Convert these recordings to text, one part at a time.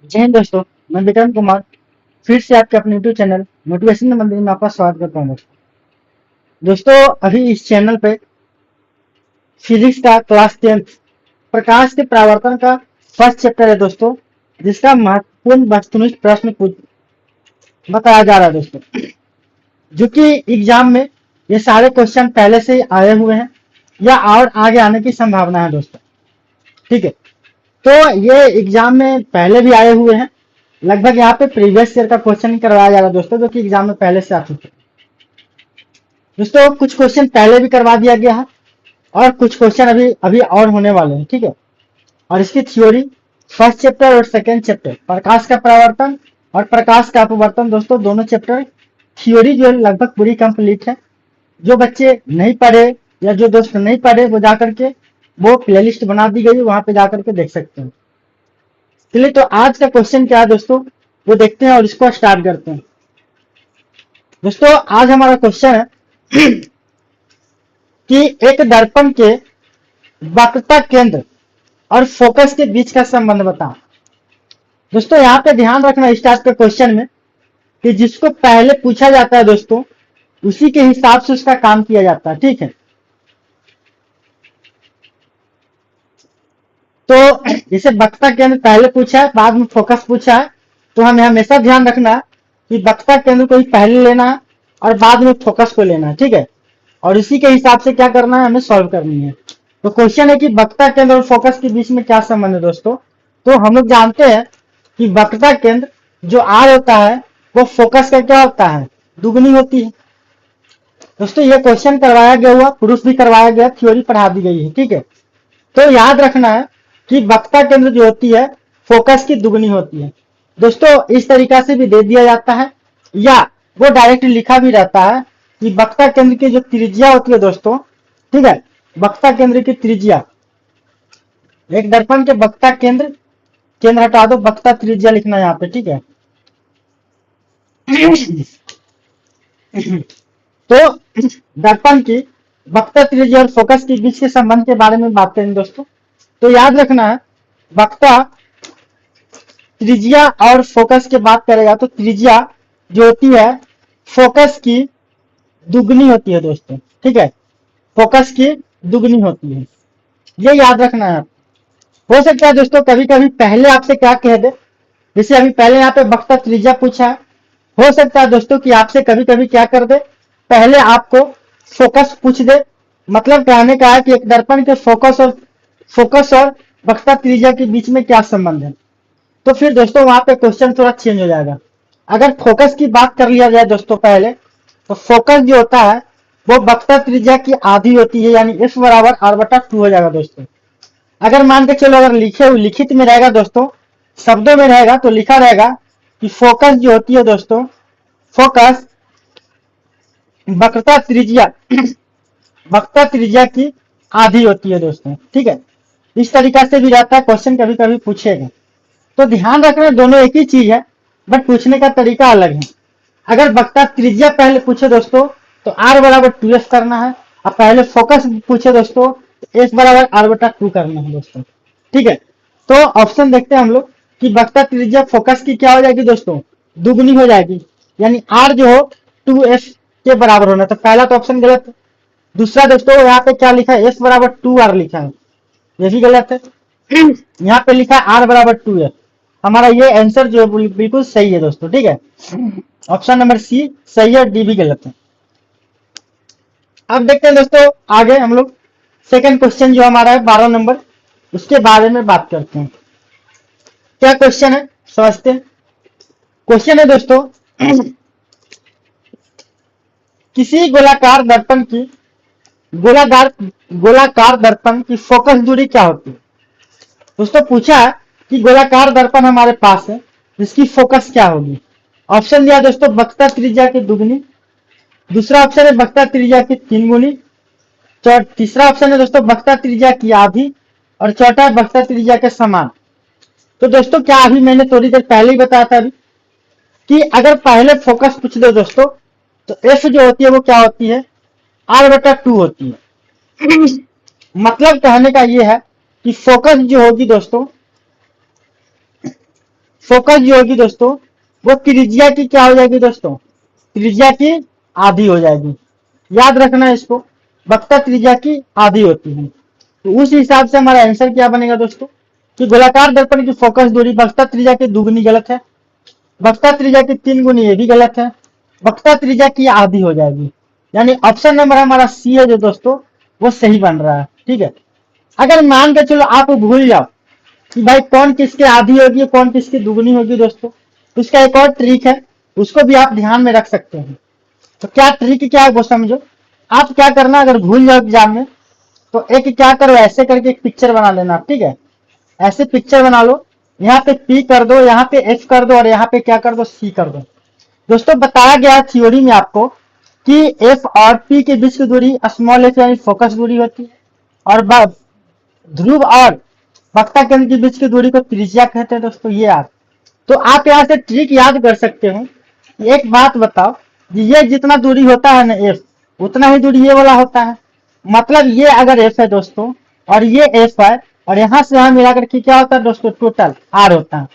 जय हिंद दोस्तों। मैं विक्रम कुमार फिर से आपके अपने यूट्यूब चैनल मोटिवेशन मंदिर में आपका स्वागत करता हूँ। दोस्तों अभी इस चैनल पे फिजिक्स का क्लास 10 प्रकाश के परावर्तन का फर्स्ट चैप्टर है दोस्तों, जिसका महत्वपूर्ण वस्तुनिष्ठ प्रश्न बताया जा रहा है दोस्तों, जो कि एग्जाम में ये सारे क्वेश्चन पहले से ही आए हुए हैं या और आगे आने की संभावना है दोस्तों। ठीक है, तो ये एग्जाम में पहले भी आए हुए हैं। लगभग यहाँ पे प्रीवियस ईयर का क्वेश्चन करवाया जा रहा है दोस्तों, जो कि एग्जाम में पहले से आ चुके हैं दोस्तों। कुछ क्वेश्चन पहले भी करवा दिया गया है और कुछ क्वेश्चन अभी अभी और होने वाले हैं। ठीक है, और इसकी थ्योरी फर्स्ट चैप्टर और सेकेंड चैप्टर प्रकाश का परावर्तन और प्रकाश का अपवर्तन दोस्तों, दोनों चैप्टर थ्योरी जो है लगभग पूरी कंप्लीट है। जो बच्चे नहीं पढ़े या जो दोस्त नहीं पढ़े वो जाकर के वो प्लेलिस्ट बना दी गई है, वहां पे जाकर के देख सकते हैं। चलिए, तो आज का क्वेश्चन क्या है दोस्तों, वो देखते हैं और इसको स्टार्ट करते हैं। दोस्तों आज हमारा क्वेश्चन है कि एक दर्पण के वक्रता केंद्र और फोकस के बीच का संबंध बताओ। दोस्तों यहाँ पे ध्यान रखना स्टार्ट के क्वेश्चन में कि जिसको पहले पूछा जाता है दोस्तों, उसी के हिसाब से उसका काम किया जाता है। ठीक है, तो जैसे वक्रता केंद्र पहले पूछा है, बाद में फोकस पूछा है, तो हमें हमेशा ध्यान रखना कि वक्रता केंद्र को ही पहले लेना है और बाद में फोकस को लेना है। ठीक है, और इसी के हिसाब से क्या करना है, हमें सॉल्व करनी है। तो क्वेश्चन है कि वक्रता केंद्र और फोकस के बीच में क्या संबंध है दोस्तों। तो हम लोग जानते हैं कि वक्रता केंद्र जो आर होता है वो फोकस का क्या होता है, दुगनी होती है। दोस्तों ये क्वेश्चन करवाया गया हुआ, प्रूफ भी करवाया गया, थ्योरी पढ़ा दी गई है। ठीक है, तो याद रखना है कि वक्रता केंद्र जो होती है फोकस की दुगनी होती है। दोस्तों इस तरीका से भी दे दिया जाता है या वो डायरेक्ट लिखा भी रहता है कि वक्रता केंद्र की जो त्रिज्या होती है दोस्तों, ठीक है, वक्रता केंद्र की त्रिज्या, एक दर्पण के वक्रता केंद्र, केंद्र हटा दो, वक्रता त्रिज्या लिखना है यहाँ पे। ठीक है, तो दर्पण की वक्रता त्रिज्या और फोकस के बीच के संबंध के बारे में बात करेंगे दोस्तों। तो याद रखना है, वक्रता त्रिज्या और फोकस की बात करेगा तो त्रिज्या जो होती है फोकस की दुगनी होती है दोस्तों। ठीक है, फोकस की दुगनी होती है, ये याद रखना है। हो सकता है दोस्तों कभी कभी पहले आपसे क्या कह दे, जैसे अभी पहले यहाँ पे वक्रता त्रिज्या पूछा है, हो सकता है दोस्तों कि आपसे कभी कभी क्या कर दे, पहले आपको फोकस पूछ दे। मतलब कहने का है कि एक दर्पण के फोकस और वक्रता त्रिज्या के बीच में क्या संबंध है। तो फिर दोस्तों वहां पे क्वेश्चन थोड़ा चेंज हो जाएगा। अगर फोकस की बात कर लिया जाए दोस्तों पहले, तो फोकस जो होता है वो वक्रता त्रिज्या की आधी होती है, यानी f बराबर r/2 हो जाएगा दोस्तों। अगर मान के चलो, अगर लिखित में रहेगा दोस्तों, शब्दों में रहेगा तो लिखा रहेगा कि फोकस जो होती है दोस्तों, फोकस वक्रता त्रिज्या वक्रता त्रिज्या की आधी होती है दोस्तों। ठीक है, इस तरीका से भी रहता है, क्वेश्चन कभी कभी पूछेगा। तो ध्यान रखना दोनों एक ही चीज है, बट पूछने का तरीका अलग है। अगर वक्रता त्रिज्या पहले पूछे दोस्तों तो r बराबर 2s करना है, और पहले फोकस पूछे दोस्तों तो s बराबर r/2 करना है दोस्तों। ठीक है, तो ऑप्शन देखते हैं हम लोग कि वक्रता त्रिज्या फोकस की क्या हो जाएगी दोस्तों, दुगनी हो जाएगी, यानी r जो हो 2s के बराबर होना। तो पहला तो ऑप्शन गलत है। दूसरा दोस्तों यहाँ पे क्या लिखा है, s बराबर 2r लिखा है, ये भी गलत है। यहाँ पे लिखा है r बराबर 2s। हमारा ये आंसर जो है बिल्कुल सही है दोस्तों। ठीक है, ऑप्शन नंबर सी सही है, डी भी गलत है। अब देखते हैं दोस्तों आगे हम लोग सेकंड क्वेश्चन जो हमारा है 12 नंबर, उसके बारे में बात करते हैं। क्या क्वेश्चन है समझते हैं। क्वेश्चन है दोस्तों किसी गोलाकार दर्पण की गोलाकार गोलाकार दर्पण की फोकस दूरी क्या होती है। दोस्तों पूछा है कि गोलाकार दर्पण हमारे पास है, जिसकी फोकस क्या होगी। ऑप्शन दिया दोस्तों वक्रता त्रिज्या की दुगनी, दूसरा ऑप्शन है वक्रता त्रिज्या की 3 गुनी, तीसरा ऑप्शन है दोस्तों वक्रता त्रिज्या की आधी, और चौथा वक्रता त्रिज्या के समान। तो दोस्तों क्या अभी मैंने थोड़ी देर पहले ही बताया था अभी कि अगर पहले फोकस पूछ दो दोस्तों तो एफ जो होती है वो क्या होती है, r/2 होती है। मतलब कहने का ये है कि फोकस जो होगी दोस्तों, फोकस जो होगी दोस्तों वो त्रिज्या की क्या हो जाएगी दोस्तों, त्रिज्या की आधी हो जाएगी। याद रखना है इसको, वक्रता त्रिज्या की आधी होती है। तो उस हिसाब से हमारा आंसर क्या बनेगा दोस्तों कि गोलाकार दर्पण की फोकस दूरी वक्रता त्रिज्या की दुगुनी गलत है, वक्रता त्रिज्या की 3 गुनी ये भी गलत है, वक्रता त्रिज्या की आधी हो जाएगी। यानी ऑप्शन नंबर हमारा सी है जो दोस्तों वो सही बन रहा है। ठीक है, अगर मान के चलो आप भूल जाओ कि भाई कौन किसके आधी होगी कौन किसकी दुगुनी होगी दोस्तों, तो इसका एक और ट्रिक है, उसको भी आप ध्यान में रख सकते हैं। तो क्या ट्रिक क्या है वो समझो। आप क्या करना, अगर भूल जाओ एग्जाम में तो एक क्या करो, ऐसे करके एक पिक्चर बना लेना। ठीक है, ऐसे पिक्चर बना लो, यहाँ पे पी कर दो, यहाँ पे एफ कर दो और यहाँ पे क्या कर दो, सी कर दो। दोस्तों बताया गया थ्योरी में आपको कि एफ और पी के बीच की दूरी स्मॉल एफ यानी फोकस दूरी होती है, और ध्रुव और वक्रता केंद्र के बीच की दूरी को त्रिज्या कहते हैं दोस्तों। ये याद, तो आप यहाँ से ट्रिक याद कर सकते हो। एक बात बताओ, ये जितना दूरी होता है ना एफ, उतना ही दूरी ये वाला होता है। मतलब ये अगर एफ है दोस्तों और ये एफ है और यहाँ से यहाँ मिलाकर के क्या होता है दोस्तों, टोटल आर होता है।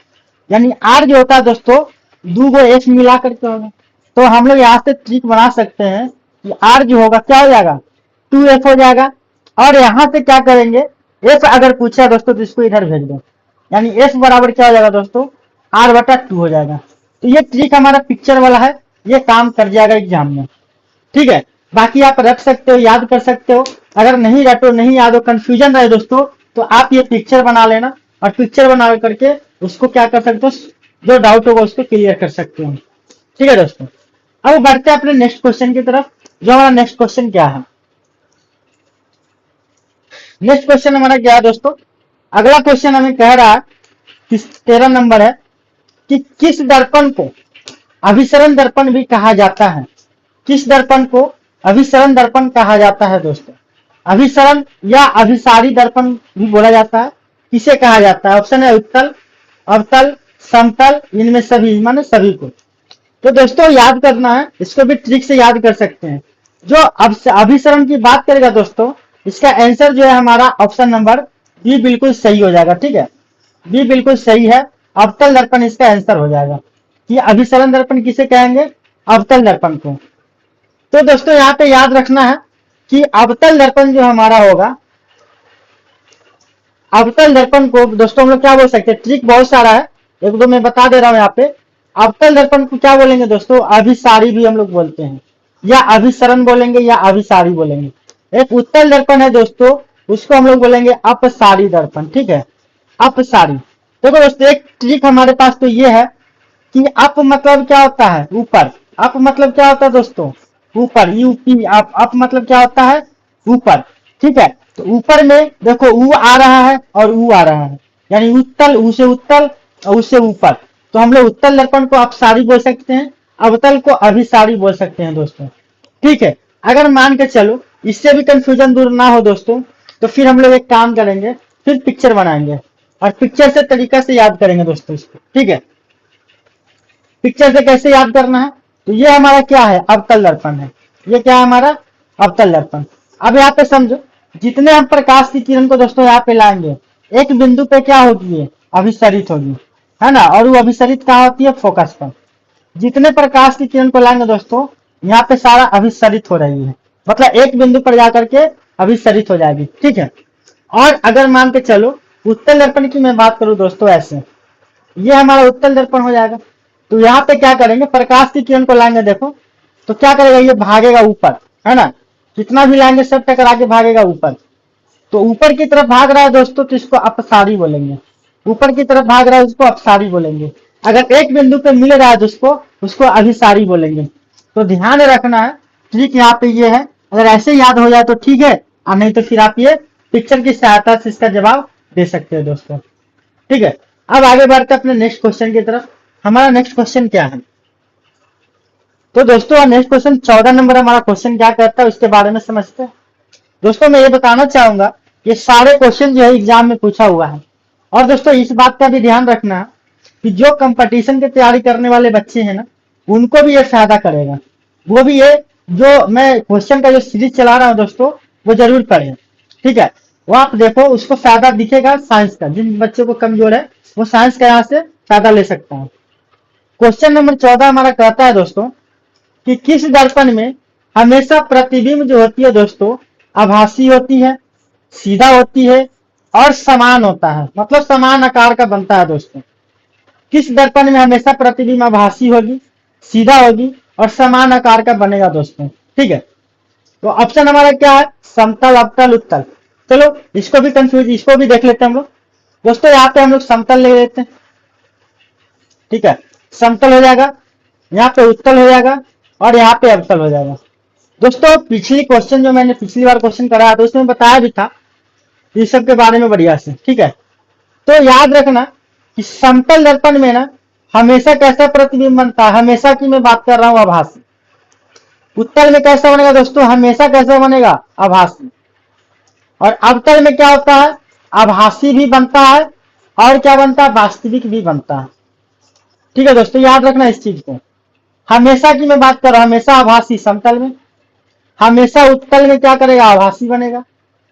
यानी आर जो होता है दोस्तों दो गो एफ मिला करके होगा। तो हम लोग यहाँ से ट्रिक बना सकते हैं कि आर जो होगा क्या हो जाएगा, 2f हो जाएगा। और यहाँ से क्या करेंगे, एफ अगर पूछा दोस्तों तो इसको इधर भेज दो, यानी एफ बराबर क्या हो जाएगा दोस्तों, r/2 हो जाएगा। तो ये ट्रिक हमारा पिक्चर वाला है, ये काम कर जाएगा एग्जाम में। ठीक है, बाकी आप रख सकते हो, याद कर सकते हो। अगर नहीं रटो, नहीं याद हो, कंफ्यूजन रहे दोस्तों, तो आप ये पिक्चर बना लेना और पिक्चर बना करके उसको क्या कर सकते हो, जो डाउट होगा उसको क्लियर कर सकते हो। ठीक है दोस्तों, अब बढ़ते हैं अपने नेक्स्ट क्वेश्चन की तरफ। जो हमारा नेक्स्ट क्वेश्चन क्या है, नेक्स्ट क्वेश्चन हमारा क्या है दोस्तों, अगला क्वेश्चन हमें कह रहा है कि 13 नंबर है कि किस दर्पण को अभिसरण दर्पण भी कहा जाता है। किस दर्पण को अभिसरण दर्पण कहा जाता है दोस्तों। अभिसरण या अभिसारी दर्पण भी बोला जाता है। किसे कहा जाता है, ऑप्शन है उत्तल, अवतल, समतल, इनमें सभी, माने सभी को। तो दोस्तों याद करना है, इसको भी ट्रिक से याद कर सकते हैं। जो अभिसरण की बात करेगा दोस्तों, इसका आंसर जो है हमारा ऑप्शन नंबर बी बिल्कुल सही हो जाएगा। ठीक है, बी बिल्कुल सही है, अवतल दर्पण इसका आंसर हो जाएगा। कि अभिसरण दर्पण किसे कहेंगे, अवतल दर्पण को। तो दोस्तों यहाँ पे याद रखना है कि अवतल दर्पण जो हमारा होगा, अवतल दर्पण को दोस्तों हम लोग क्या बोल सकते हैं, ट्रिक बहुत सारा है, एक दो मैं बता दे रहा हूं। यहाँ पे अवतल दर्पण को क्या बोलेंगे दोस्तों, अभिसारी भी हम लोग बोलते हैं, या अभिसरण बोलेंगे या अभिसारी बोलेंगे। एक उत्तल दर्पण है दोस्तों, उसको हम लोग बोलेंगे अपसारी दर्पण। ठीक है, अपसारी। देखो दोस्तों एक ट्रिक हमारे पास तो ये है कि अप मतलब क्या होता है, ऊपर। अप मतलब क्या होता है दोस्तों, ऊपर, यूपी। अप मतलब क्या होता है, ऊपर। ठीक है, तो ऊपर में देखो ऊ आ रहा है और ऊ आ रहा है, यानी उत्तल, ऊ से उत्तल और उससे ऊपर। तो हम लोग उत्तल दर्पण को अपसारी बोल सकते हैं, अवतल को अभिसारी बोल सकते हैं दोस्तों। ठीक है, अगर मान के चलो इससे भी कंफ्यूजन दूर ना हो दोस्तों, तो फिर हम लोग एक काम करेंगे, फिर पिक्चर बनाएंगे और पिक्चर से तरीका से याद करेंगे दोस्तों इसको। ठीक है, पिक्चर से कैसे याद करना है, तो ये हमारा क्या है, अवतल दर्पण है। ये क्या है हमारा, अवतल दर्पण। अब यहाँ पे समझो, जितने हम प्रकाश की किरण को दोस्तों यहाँ पे लाएंगे, एक बिंदु पे क्या होगी, अभिसरित होगी, है ना। और वो अभिसरित कहाँ होती है, फोकस पर। जितने प्रकाश की किरण को लाएंगे दोस्तों, यहाँ पे सारा अभिसरित हो रही है, मतलब एक बिंदु पर जाकर के अभिसरित हो जाएगी। ठीक है, और अगर मान के चलो उत्तल दर्पण की मैं बात करूं दोस्तों, ऐसे ये हमारा उत्तल दर्पण हो जाएगा। तो यहाँ पे क्या करेंगे, प्रकाश की किरण को लाएंगे, देखो तो क्या करेगा, ये भागेगा ऊपर, है ना। कितना भी लाएंगे सब टकरा के भागेगा ऊपर। तो ऊपर की तरफ भाग रहा है दोस्तों, तो इसको अपसारी बोलेंगे। ऊपर की तरफ भाग रहा है उसको अपसारी बोलेंगे। अगर एक बिंदु पे मिल रहा है दोस्तों, उसको अभिसारी बोलेंगे। तो ध्यान रखना है, ट्रिक यहाँ पे ये है। अगर ऐसे याद हो जाए तो ठीक है, और नहीं तो फिर आप ये पिक्चर की सहायता से इसका जवाब दे सकते हो दोस्तों। ठीक है, अब आगे बढ़ते अपने नेक्स्ट क्वेश्चन की तरफ। हमारा नेक्स्ट क्वेश्चन क्या है, तो दोस्तों नेक्स्ट क्वेश्चन 14 नंबर हमारा क्वेश्चन क्या कहता है उसके बारे में समझते हैं। दोस्तों मैं ये बताना चाहूंगा, ये सारे क्वेश्चन जो है एग्जाम में पूछा हुआ है। और दोस्तों इस बात का भी ध्यान रखना कि जो कंपटीशन की तैयारी करने वाले बच्चे हैं ना, उनको भी ये फायदा करेगा। वो भी ये जो मैं क्वेश्चन का जो सीरीज चला रहा हूँ दोस्तों, वो जरूर पढ़े। ठीक है, वो आप देखो उसको फायदा दिखेगा साइंस का। जिन बच्चों को कमजोर है वो साइंस का यहाँ से फायदा ले सकता हूँ। क्वेश्चन नंबर 14 हमारा कहता है दोस्तों कि किस दर्पण में हमेशा प्रतिबिंब जो होती है दोस्तों आभासी होती है, सीधा होती है और समान होता है, मतलब समान आकार का बनता है दोस्तों। किस दर्पण में हमेशा प्रतिबिंब आभासी होगी, सीधा होगी और समान आकार का बनेगा दोस्तों। ठीक है, तो ऑप्शन हमारा क्या है, समतल, अवतल, उत्तल। चलो इसको भी कंफ्यूज, इसको भी देख लेते हैं हम लोग दोस्तों। यहाँ पे हम लोग समतल ले लेते हैं। ठीक है, समतल हो जाएगा, यहाँ पे उत्तल हो जाएगा और यहाँ पे अवतल हो जाएगा दोस्तों। पिछली क्वेश्चन जो मैंने पिछली बार क्वेश्चन कराया था उसमें बताया भी था इस सब के बारे में बढ़िया से। ठीक है, तो याद रखना कि समतल दर्पण में ना हमेशा कैसा प्रतिबिंब बनता है, हमेशा की मैं बात कर रहा हूं आभासी। उत्तल में कैसा बनेगा दोस्तों, हमेशा कैसा बनेगा, आभासी। और अवतल में क्या होता है, आभासी भी बनता है और क्या बनता है, वास्तविक भी बनता है। ठीक है दोस्तों, याद रखना इस चीज को। हमेशा की मैं बात कर रहा हूं, हमेशा आभासी समतल में, हमेशा उत्तल में क्या करेगा, आभासी बनेगा।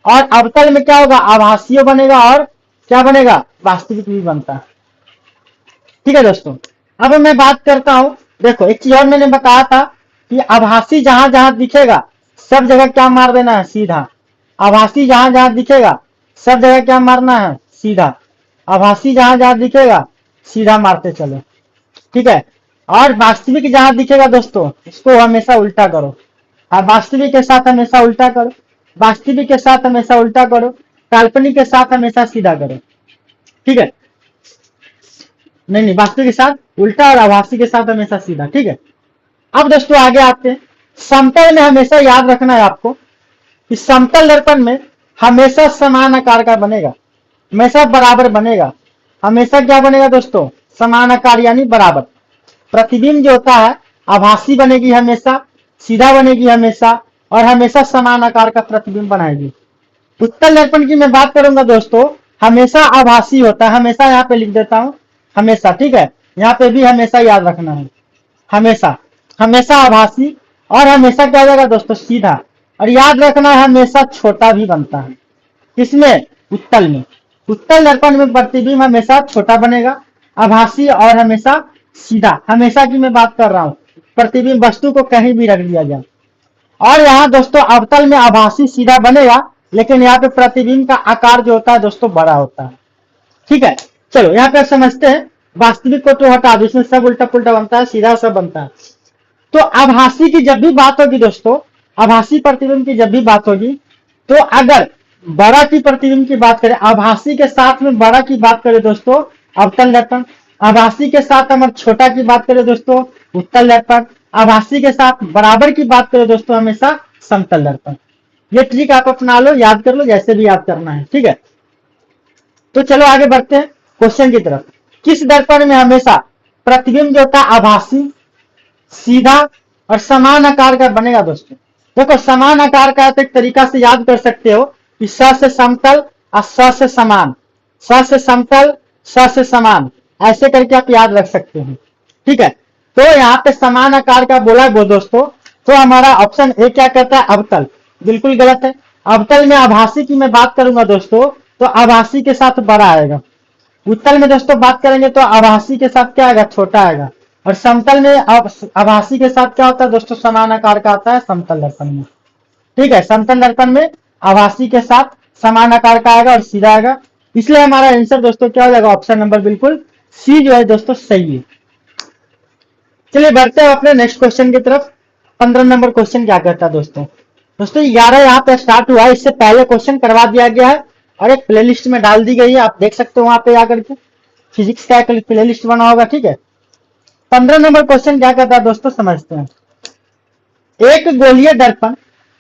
और अवतल में क्या होगा, आभासी बनेगा और क्या बनेगा, वास्तविक भी बनता है। ठीक है दोस्तों, अब मैं बात करता हूं, देखो एक चीज और मैंने बताया था कि आभासी जहां जहां दिखेगा सब जगह क्या मार देना है, सीधा। आभासी जहां जहां दिखेगा सब जगह क्या मारना है, सीधा। आभासी जहां जहां दिखेगा सीधा मारते चलो। ठीक है, और वास्तविक जहां दिखेगा दोस्तों इसको हमेशा उल्टा करो। वास्तविक के साथ हमेशा उल्टा करो, वास्तविक के साथ हमेशा उल्टा करो, काल्पनिक के साथ हमेशा सीधा करो। ठीक है, नहीं, वास्तविक के साथ उल्टा और आभासी के साथ हमेशा सीधा। ठीक है, अब दोस्तों आगे आते हैं। समतल में हमेशा याद रखना है आपको कि समतल दर्पण में हमेशा समान आकार का बनेगा, हमेशा बराबर बनेगा। हमेशा क्या बनेगा दोस्तों, समान आकार यानी बराबर। प्रतिबिंब जो होता है आभासी बनेगी हमेशा, सीधा बनेगी हमेशा और हमेशा समान आकार का प्रतिबिंब बनाएगी। उत्तल दर्पण की मैं बात करूंगा दोस्तों, हमेशा आभासी होता है, हमेशा यहाँ पे लिख देता हूं हमेशा। ठीक है, यहाँ पे भी हमेशा याद रखना है, हमेशा, हमेशा आभासी और हमेशा क्या हो जाएगा दोस्तों, सीधा। और याद रखना है हमेशा छोटा भी बनता है, किसमें, उत्तल में। उत्तल दर्पण में प्रतिबिंब हमेशा छोटा बनेगा, आभासी और हमेशा सीधा। हमेशा की मैं बात कर रहा हूं, प्रतिबिंब वस्तु को कहीं भी रख दिया जाए। और यहाँ दोस्तों अवतल में आभासी सीधा बनेगा, लेकिन यहाँ पे प्रतिबिंब का आकार जो होता है दोस्तों बड़ा होता है। ठीक है, चलो यहाँ पे समझते हैं। वास्तविक को तो हटा दो, इसमें सब उल्टा पुल्टा बनता है, सीधा सब बनता है। तो आभासी की जब भी बात होगी दोस्तों, आभासी प्रतिबिंब की जब भी बात होगी, तो अगर बड़ा की प्रतिबिंब की बात करें, आभासी के साथ में बड़ा की बात करें दोस्तों अवतल दर्पण, आभासी के साथ अगर छोटा की बात करें दोस्तों उत्तल दर्पण, आभासी के साथ बराबर की बात करें दोस्तों हमेशा समतल दर्पण। ये ट्रिक आप अपना लो, याद कर लो, जैसे भी याद करना है। ठीक है, तो चलो आगे बढ़ते हैं क्वेश्चन की तरफ। किस दर्पण में हमेशा प्रतिबिंब जो होता है आभासी, सीधा और समान आकार का बनेगा दोस्तों। देखो समान आकार का एक तरीका से याद कर सकते हो कि स से समतल और स से समान, स से समतल, स से समान, ऐसे करके आप याद रख सकते हो। ठीक है, तो यहाँ पे समान आकार का बोला वो दोस्तों, तो हमारा ऑप्शन ए क्या कहता है, अवतल। बिल्कुल गलत है। अवतल में आभासी की मैं बात करूंगा दोस्तों तो आभासी के साथ बड़ा आएगा। उत्तल में दोस्तों बात करेंगे तो आभासी के साथ क्या आएगा, छोटा आएगा। और समतल में आभासी के साथ क्या होता है दोस्तों, समान आकार का आता है समतल दर्पण में। ठीक है, समतल दर्पण में आभासी के साथ समान आकार का आएगा और सीधा आएगा। इसलिए हमारा आंसर दोस्तों क्या हो जाएगा, ऑप्शन नंबर बिल्कुल सी जो है दोस्तों सही है। चलिए बढ़ते हैं अपने नेक्स्ट क्वेश्चन की तरफ। 15 नंबर क्वेश्चन क्या कहता है दोस्तों, 11 यहाँ पे स्टार्ट हुआ है, इससे पहले क्वेश्चन करवा दिया गया है और एक प्लेलिस्ट में डाल दी गई है, आप देख सकते हो वहां पे आकर के फिजिक्स का एक प्लेलिस्ट बना होगा। ठीक है, 15 नंबर क्वेश्चन क्या कहता है दोस्तों, समझते हैं। एक गोलीय दर्पण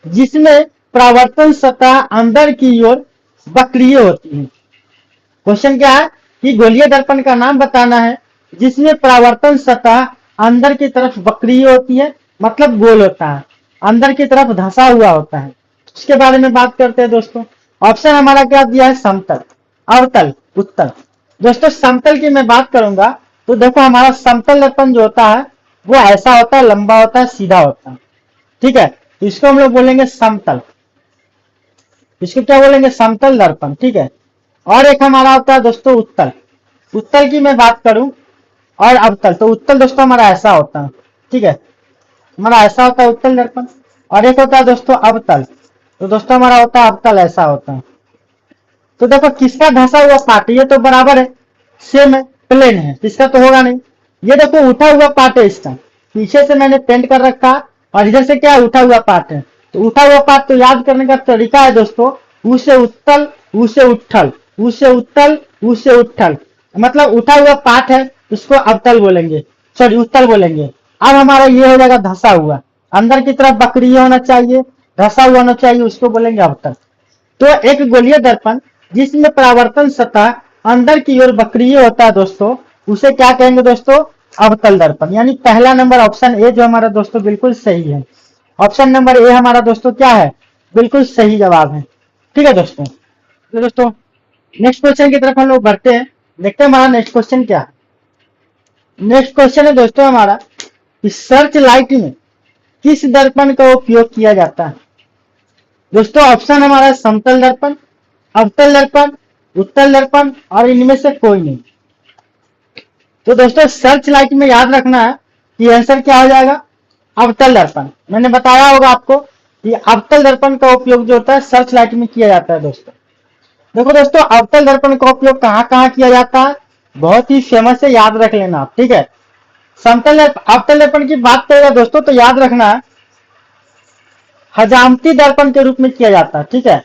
जिसमें परावर्तन सतह अंदर की ओर वक्रीय होती है। क्वेश्चन क्या है कि गोलीय दर्पण का नाम बताना है जिसमें परावर्तन सतह अंदर की तरफ वक्रीय होती है, मतलब गोल होता है, अंदर की तरफ धंसा हुआ होता है। इसके बारे में बात करते हैं दोस्तों। ऑप्शन हमारा क्या दिया है, समतल, अवतल, उत्तल। दोस्तों समतल की मैं बात करूंगा तो देखो हमारा समतल दर्पण जो होता है वो ऐसा होता है, लंबा होता है, सीधा होता है। ठीक है, इसको हम लोग बोलेंगे समतल, इसको क्या बोलेंगे, समतल दर्पण। ठीक है, और एक हमारा होता है दोस्तों उत्तल। उत्तल की मैं बात करूं और अवतल। तो उत्तल दोस्तों हमारा ऐसा होता है, ठीक है, हमारा ऐसा होता है उत्तल दर्पण। और एक होता है दोस्तों अवतल, तो दोस्तों हमारा होता है अवतल, ऐसा होता है। तो देखो किसका धंसा हुआ पार्ट, ये तो बराबर है, सेम है, प्लेन है, इसका तो होगा नहीं। ये देखो उठा हुआ पार्ट है इसका, पीछे से मैंने पेंट कर रखा और इधर से क्या उठा हुआ पार्ट है। तो उठा हुआ पार्ट तो याद करने का तरीका है दोस्तों, उ से उत्तल, उ से उठल, उ से उत्तल, उ से उठल, मतलब उठा हुआ पार्ट है उसको अवतल बोलेंगे, सॉरी उत्तल बोलेंगे। अब हमारा ये हो जाएगा धंसा हुआ, अंदर की तरफ बकरी होना चाहिए, धंसा हुआ होना चाहिए, उसको बोलेंगे अवतल। तो एक गोलीय दर्पण जिसमें परावर्तन सतह अंदर की ओर वक्रीय होता है दोस्तों, उसे क्या कहेंगे दोस्तों, अवतल दर्पण। यानी पहला नंबर ऑप्शन ए जो हमारा दोस्तों बिल्कुल सही है। ऑप्शन नंबर ए हमारा दोस्तों क्या है, बिल्कुल सही जवाब है। ठीक है दोस्तों, तो दोस्तों नेक्स्ट क्वेश्चन की तरफ हम लोग बढ़ते हैं, देखते हैं हमारा नेक्स्ट क्वेश्चन क्या है। नेक्स्ट क्वेश्चन है दोस्तों हमारा कि सर्च लाइट में किस दर्पण का उपयोग किया जाता है। दोस्तों ऑप्शन हमारा समतल दर्पण, अवतल दर्पण, उत्तल दर्पण और इनमें से कोई नहीं। तो दोस्तों सर्च लाइट में याद रखना है कि आंसर क्या हो जाएगा, अवतल दर्पण। मैंने बताया होगा आपको कि अवतल दर्पण का उपयोग जो होता है सर्च लाइट में किया जाता है दोस्तों। देखो दोस्तों अवतल दर्पण का उपयोग कहाँ कहाँ किया जाता है, बहुत ही फेमस है, याद रख लेना आप, ठीक है। समतल अवतल दर्पण की बात करेगा दोस्तों तो याद रखना है हजामती दर्पण के रूप में किया जाता है, ठीक है,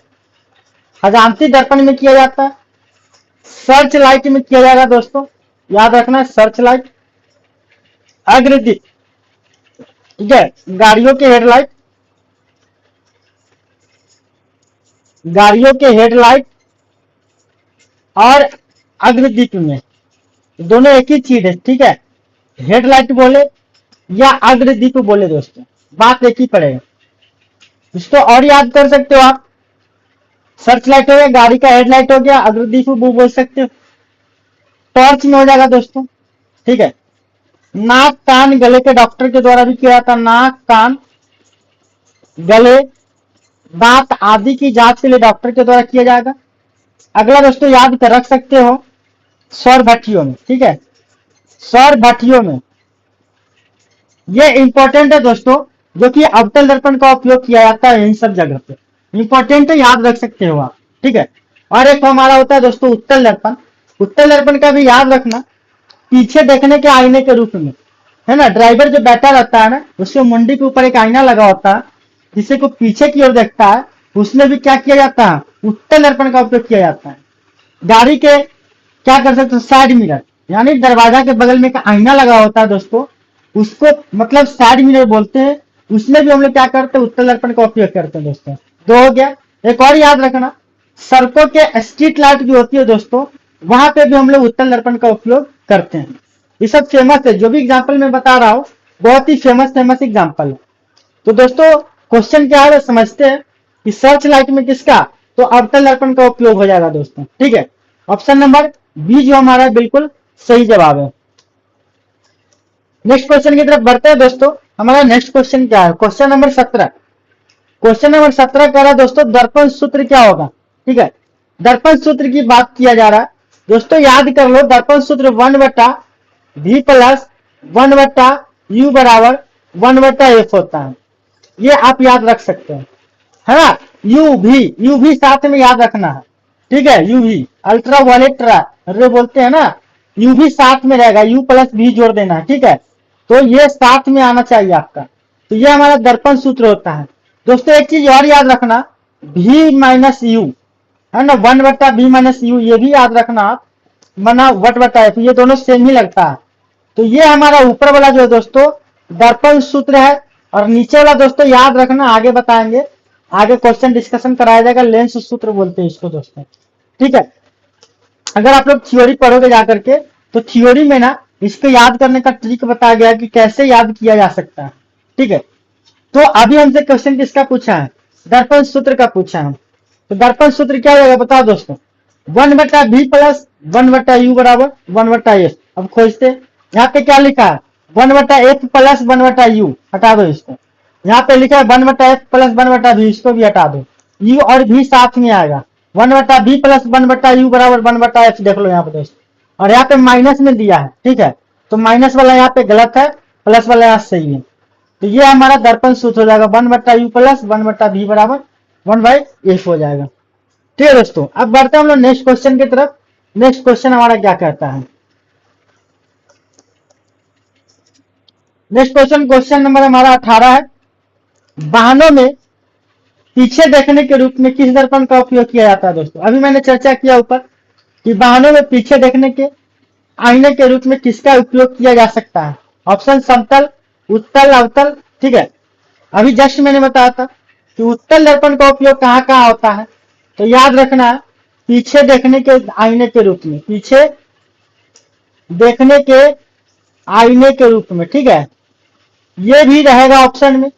हजामती दर्पण में किया जाता है, सर्च लाइट में किया जाएगा दोस्तों, याद रखना सर्च लाइट, अग्रदीप, ठीक है, गाड़ियों के हेडलाइट, गाड़ियों के हेडलाइट और अग्रदीप में दोनों एक ही चीज है, ठीक है, हेडलाइट बोले या अग्रदीप बोले दोस्तों बात एक ही पड़ेगा। इसको और याद कर सकते हो आप, सर्च लाइट हो गया, गाड़ी का हेडलाइट हो गया, अग्रदीप बोल सकते हो, टॉर्च में हो जाएगा दोस्तों, ठीक है। नाक कान गले के डॉक्टर के द्वारा भी किया जाता है, नाक कान गले दांत आदि की जांच के लिए डॉक्टर के द्वारा किया जाएगा। अगला दोस्तों याद कर रख सकते हो सौर भट्टियों में, ठीक है, सौर भट्टियों में ये इंपॉर्टेंट है दोस्तों, जो कि अवतल दर्पण का उपयोग किया जाता है इन सब जगह पे, इंपॉर्टेंट है, याद रख सकते हो आप, ठीक है। और एक हमारा होता है दोस्तों उत्तल दर्पण, उत्तल दर्पण का भी याद रखना पीछे देखने के आईने के रूप में, है ना, ड्राइवर जो बैठा रहता है ना उसके मुंडी के ऊपर एक आईना लगा होता है जिससे को पीछे की ओर देखता है, उसमें भी क्या किया जाता है, उत्तल दर्पण का उपयोग किया जाता है। गाड़ी के क्या कर सकते हो, साइड मिरर, यानी दरवाजा के बगल में एक आईना लगा होता है दोस्तों, उसको मतलब साइड मिरर बोलते हैं, उसमें भी हम लोग क्या करते हैं, उत्तल दर्पण का उपयोग करते हैं दोस्तों। दो हो गया। एक और याद रखना सड़कों के स्ट्रीट लाइट भी होती है दोस्तों, वहां पे भी हम लोग उत्तल दर्पण का उपयोग करते हैं। ये सब फेमस है, जो भी एग्जाम्पल मैं बता रहा हूँ बहुत ही फेमस एग्जाम्पल है। तो दोस्तों क्वेश्चन क्या है समझते हैं कि सर्च लाइट में किसका, तो अवतल दर्पण का उपयोग हो जाएगा दोस्तों, ठीक है। ऑप्शन नंबर बी जो हमारा बिल्कुल सही जवाब है। नेक्स्ट क्वेश्चन की तरफ बढ़ते हैं दोस्तों। हमारा नेक्स्ट क्वेश्चन क्या है, क्वेश्चन नंबर 17। क्वेश्चन नंबर 17 कह रहा है दोस्तों दर्पण सूत्र क्या होगा, ठीक है, दर्पण सूत्र की बात किया जा रहा है दोस्तों। याद कर लो दर्पण सूत्र 1/v प्लस 1/u बराबर 1/f होता है, ये आप याद रख सकते हैं, है ना। यू भी साथ में याद रखना है, ठीक है, यू भी अल्ट्रा वायलेट रे बोलते हैं ना, यू भी साथ में रहेगा, यू प्लस भी जोड़ देना है, ठीक है, तो ये साथ में आना चाहिए आपका। तो ये हमारा दर्पण सूत्र होता है दोस्तों। एक चीज और याद रखना v माइनस यू, है ना, 1/v माइनस यू, ये भी याद रखना आप, मना 1/f, ये दोनों सेम ही लगता है। तो ये हमारा ऊपर वाला जो है दोस्तों दर्पण सूत्र है, और नीचे वाला दोस्तों याद रखना, आगे बताएंगे, आगे क्वेश्चन डिस्कशन कराया जाएगा, लेंस सूत्र बोलते हैं इसको दोस्तों, ठीक है। अगर आप लोग थ्योरी पढ़ोगे जाकर के तो थ्योरी में ना इसको याद करने का ट्रिक बताया गया कि कैसे याद किया जा सकता है, ठीक है। तो अभी हमसे क्वेश्चन किसका पूछा है, दर्पण सूत्र का पूछा है। तो दर्पण सूत्र क्या होगा बताओ दोस्तों, 1/v प्लस 1/u बराबर 1/f। अब खोजते, यहाँ पे क्या लिखा है 1/f प्लस 1/u, हटा दो इसको। यहाँ पे लिखा है 1/f प्लस 1/v, इसको भी हटा दो, u और v साथ में आएगा, 1/v प्लस 1/u बराबर 1/f, देख लो यहाँ पे दोस्तों, और यहाँ पे माइनस में दिया है, ठीक है। तो माइनस वाला यहाँ पे गलत है, प्लस वाला यहाँ सही है। तो ये हमारा दर्पण सूत्र हो जाएगा 1/u प्लस 1/v बराबर 1/f हो जाएगा। ठीक है दोस्तों, अब बढ़ते हैं हम लोग नेक्स्ट क्वेश्चन की तरफ। नेक्स्ट क्वेश्चन हमारा क्या कहता है, नेक्स्ट क्वेश्चन नंबर हमारा 18 है। वाहनों में पीछे देखने के रूप में किस दर्पण का उपयोग किया जाता है दोस्तों? अभी मैंने चर्चा किया ऊपर कि वाहनों में पीछे देखने के आईने के रूप में किसका उपयोग किया जा सकता है? ऑप्शन समतल, उत्तल, अवतल। ठीक है, अभी जस्ट मैंने बताया था कि उत्तल दर्पण का उपयोग कहाँ कहाँ होता है। तो याद रखना, पीछे देखने के आईने के रूप में, पीछे देखने के आईने के रूप में। ठीक है, ये भी रहेगा ऑप्शन में,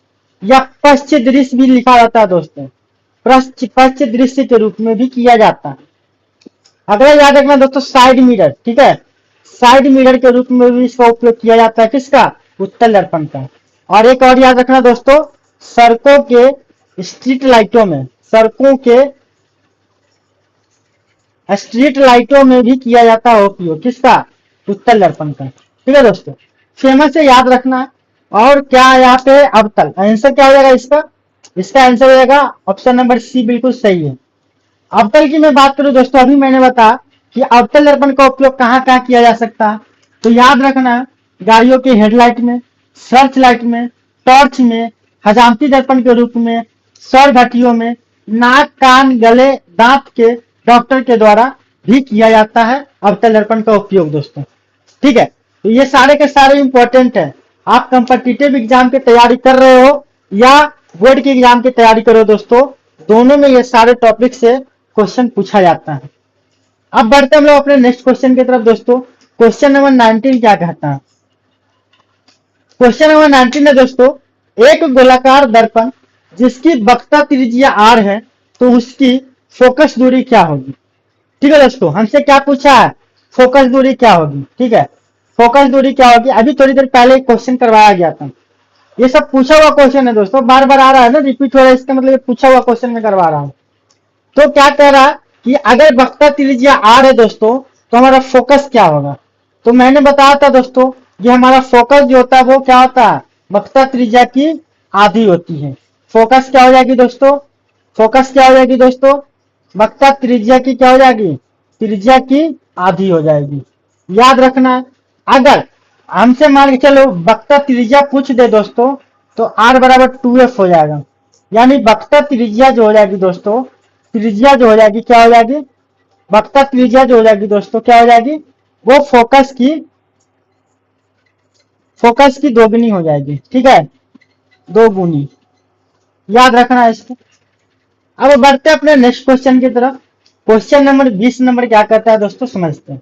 या पश्च दृश्य भी लिखा जाता है दोस्तों, पश्च दृश्य के रूप में भी किया जाता है। अगला याद रखना दोस्तों, साइड मिरर। ठीक है, साइड मिरर के रूप में भी इसका उपयोग किया जाता है, किसका? उत्तल दर्पण का। और एक और याद रखना दोस्तों, सड़कों के स्ट्रीट लाइटों में, सड़कों के स्ट्रीट लाइटों में भी किया जाता है उपयोग, किसका? उत्तल दर्पण का। ठीक है दोस्तों, फेमस है, याद रखना। और क्या यहाँ पे अवतल, आंसर क्या हो जाएगा इसका? इसका आंसर हो जाएगा ऑप्शन नंबर सी, बिल्कुल सही है। अवतल की मैं बात करूं दोस्तों, अभी मैंने बताया कि अवतल दर्पण का उपयोग कहाँ कहाँ किया जा सकता है। तो याद रखना, गाड़ियों के हेडलाइट में, सर्च लाइट में, टॉर्च में, हजामती दर्पण के रूप में, सौर घटियों में, नाक, कान, गले, दांत के डॉक्टर के द्वारा भी किया जाता है अवतल दर्पण का उपयोग दोस्तों। ठीक है, तो ये सारे के सारे इंपॉर्टेंट है। आप कंपटीटिव एग्जाम की तैयारी कर रहे हो या बोर्ड की एग्जाम की तैयारी करो दोस्तों, दोनों में ये सारे टॉपिक से क्वेश्चन पूछा जाता है। अब बढ़ते हम लोग अपने नेक्स्ट क्वेश्चन की तरफ दोस्तों। क्वेश्चन नंबर 19 क्या कहता है? क्वेश्चन नंबर 19 है दोस्तों, एक गोलाकार दर्पण जिसकी वक्रता त्रिज्या r है, तो उसकी फोकस दूरी क्या होगी? ठीक है दोस्तों, हमसे क्या पूछा है? फोकस दूरी क्या होगी। ठीक है, फोकस दूरी क्या होगी? अभी थोड़ी देर पहले एक क्वेश्चन करवाया गया था, ये सब पूछा हुआ क्वेश्चन है दोस्तों, बार बार आ रहा है ना, रिपीट हो रहा है, इसका मतलब ये पूछा हुआ क्वेश्चन में करवा रहा हूं। तो क्या कह रहा है कि अगर वक्रता त्रिज्या r है दोस्तों, तो हमारा फोकस क्या होगा? तो मैंने बताया था दोस्तों, ये हमारा फोकस जो होता है वो क्या होता है? वक्रता त्रिज्या की आधी होती है। फोकस क्या हो जाएगी दोस्तों? फोकस क्या हो जाएगी दोस्तों? वक्रता त्रिज्या की क्या हो जाएगी? त्रिज्या की आधी हो जाएगी। याद रखना, अगर हमसे मान के चलो वक्रता त्रिज्या पूछ दे दोस्तों, तो r बराबर 2f हो जाएगा। यानी वक्रता त्रिज्या जो हो जाएगी दोस्तों, त्रिज्या जो हो जाएगी क्या हो जाएगी? वक्रता त्रिज्या जो हो जाएगी दोस्तों क्या हो जाएगी? वो फोकस की दोगुनी हो जाएगी। ठीक है, दो गुनी, याद रखना इसको। अब बढ़ते हैं अपने नेक्स्ट क्वेश्चन की तरफ। क्वेश्चन नंबर 20 नंबर क्या कहता है दोस्तों, समझते हैं।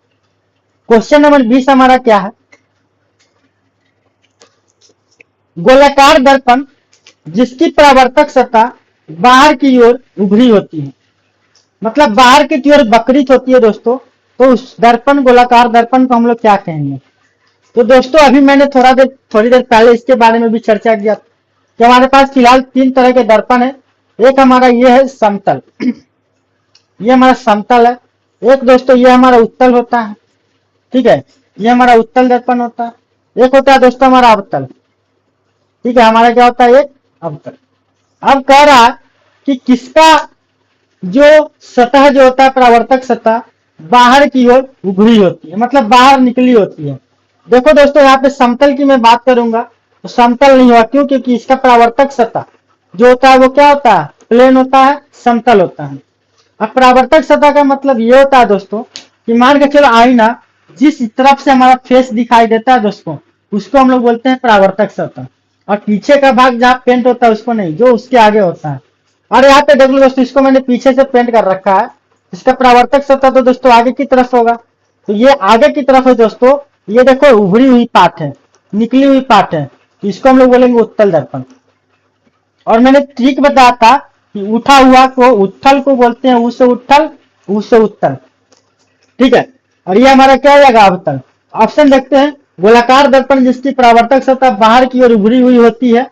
क्वेश्चन नंबर 20 हमारा क्या है? गोलाकार दर्पण जिसकी परावर्तक सतह बाहर की ओर उभरी होती है, मतलब बाहर की ओर वक्रित होती है दोस्तों, तो उस दर्पण, गोलाकार दर्पण को हम लोग क्या कहेंगे? तो दोस्तों अभी मैंने थोड़ी देर पहले इसके बारे में भी चर्चा किया कि हमारे पास फिलहाल 3 तरह के दर्पण है। एक हमारा ये है समतल, ये हमारा समतल है। एक दोस्तों ये हमारा उत्तल होता है। ठीक है, ये हमारा उत्तल दर्पण होता है। एक होता है दोस्तों हमारा अवतल। ठीक है, हमारा क्या होता है? एक अवतल। अब कह रहा है कि किसका जो सतह जो होता है, परावर्तक सतह बाहर की ओर उभरी होती है, मतलब बाहर निकली होती है। देखो दोस्तों, यहाँ पे समतल की मैं बात करूंगा तो समतल नहीं हुआ, क्यों? क्योंकि इसका परावर्तक सतह जो होता है वो क्या होता है? प्लेन होता है, समतल होता है। अब परावर्तक सतह का मतलब ये होता है दोस्तों कि मान के चलो आईना जिस तरफ से हमारा फेस दिखाई देता है दोस्तों, उसको हम लोग बोलते हैं परावर्तक सतह। और पीछे का भाग जहाँ पेंट होता है उसको नहीं, जो उसके आगे होता है। और यहाँ पे देख लो दोस्तों, इसको मैंने पीछे से पेंट कर रखा है, इसका परावर्तक सतह तो दोस्तों आगे की तरफ होगा। तो ये आगे की तरफ है दोस्तों, ये देखो उभरी हुई पार्ट है, निकली हुई पार्ट है, तो इसको हम लोग बोलेंगे उत्तल दर्पण। और मैंने ट्रिक बताया था कि उठा हुआ को उत्थल को बोलते हैं, उससे उत्थल, उससे उत्तल। ठीक है, और ये हमारा क्या हो जाएगा? अवतल। ऑप्शन देखते हैं, गोलाकार दर्पण जिसकी परावर्तक सतह बाहर की ओर उभरी हुई होती है,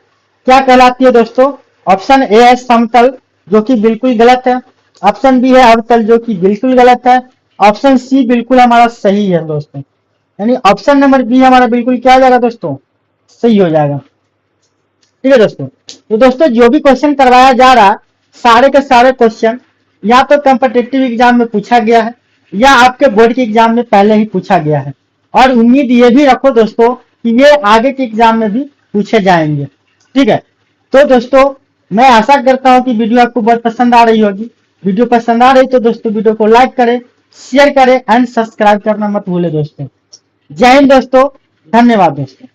क्या कहलाती है दोस्तों? ऑप्शन ए है समतल, जो कि बिल्कुल गलत है। ऑप्शन बी है अवतल, जो कि बिल्कुल गलत है। ऑप्शन सी बिल्कुल हमारा सही है दोस्तों। यानी ऑप्शन नंबर बी हमारा बिल्कुल क्या हो जाएगा दोस्तों, सही हो जाएगा। ठीक है दोस्तों, तो दोस्तों जो भी क्वेश्चन करवाया जा रहा, सारे के सारे क्वेश्चन या तो कॉम्पिटिटिव एग्जाम में पूछा गया है या आपके बोर्ड के एग्जाम में पहले ही पूछा गया है, और उम्मीद ये भी रखो दोस्तों कि ये आगे के एग्जाम में भी पूछे जाएंगे। ठीक है, तो दोस्तों मैं आशा करता हूं कि वीडियो आपको बहुत पसंद आ रही होगी। वीडियो पसंद आ रही तो दोस्तों वीडियो को लाइक करें, शेयर करें एंड सब्सक्राइब करना मत भूले दोस्तों। जय हिंद दोस्तों, धन्यवाद दोस्तों।